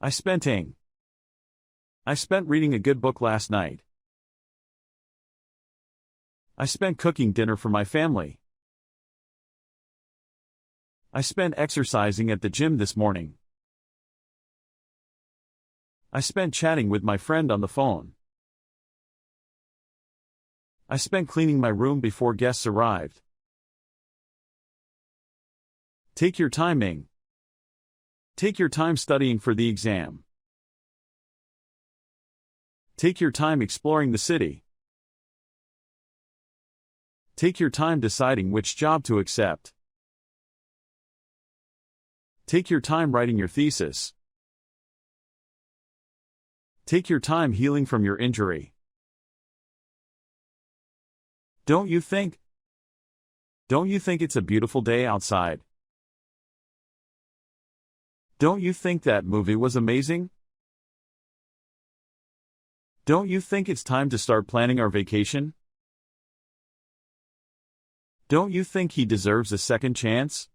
I spent reading a good book last night. I spent cooking dinner for my family. I spent exercising at the gym this morning. I spent chatting with my friend on the phone. I spent cleaning my room before guests arrived. Take your time. Take your time studying for the exam. Take your time exploring the city. Take your time deciding which job to accept. Take your time writing your thesis. Take your time healing from your injury. Don't you think it's a beautiful day outside? Don't you think that movie was amazing? Don't you think it's time to start planning our vacation? Don't you think he deserves a second chance?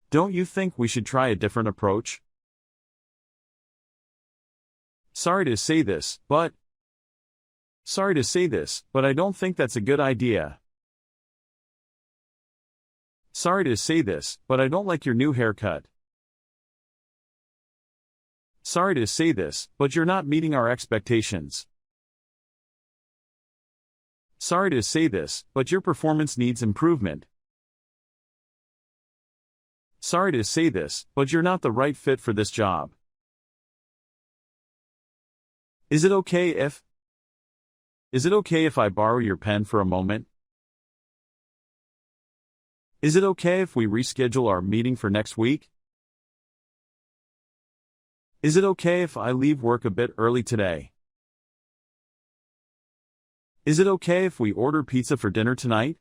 Don't you think we should try a different approach? Sorry to say this, but I don't think that's a good idea. Sorry to say this, but I don't like your new haircut. Sorry to say this, but you're not meeting our expectations. Sorry to say this, but your performance needs improvement. Sorry to say this, but you're not the right fit for this job. Is it okay if I borrow your pen for a moment? Is it okay if we reschedule our meeting for next week? Is it okay if I leave work a bit early today? Is it okay if we order pizza for dinner tonight?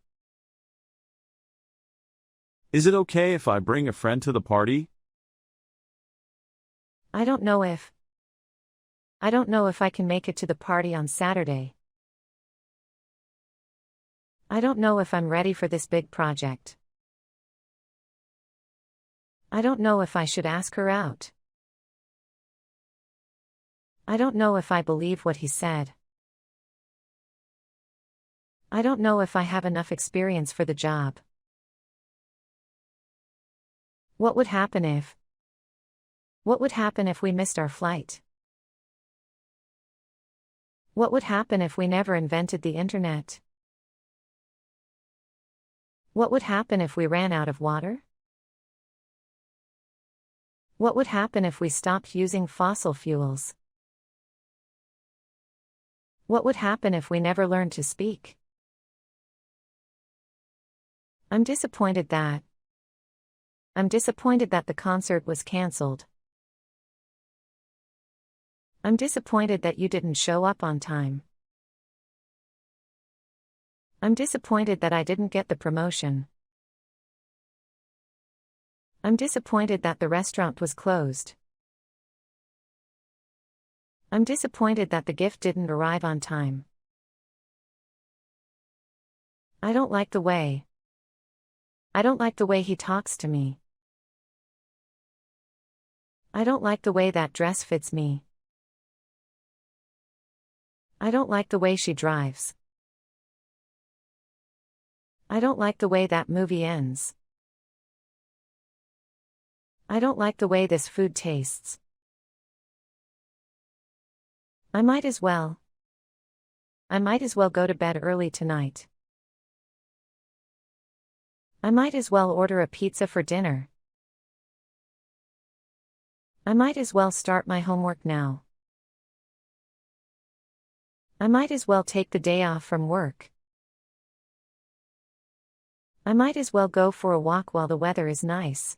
Is it okay if I bring a friend to the party? I don't know if I can make it to the party on Saturday. I don't know if I'm ready for this big project. I don't know if I should ask her out. I don't know if I believe what he said. I don't know if I have enough experience for the job. What would happen if we missed our flight? What would happen if we never invented the internet? What would happen if we ran out of water? What would happen if we stopped using fossil fuels? What would happen if we never learned to speak? I'm disappointed that the concert was cancelled. I'm disappointed that you didn't show up on time. I'm disappointed that I didn't get the promotion. I'm disappointed that the restaurant was closed. I'm disappointed that the gift didn't arrive on time. I don't like the way he talks to me. I don't like the way that dress fits me. I don't like the way she drives. I don't like the way that movie ends. I don't like the way this food tastes. I might as well go to bed early tonight. I might as well order a pizza for dinner. I might as well start my homework now. I might as well take the day off from work. I might as well go for a walk while the weather is nice.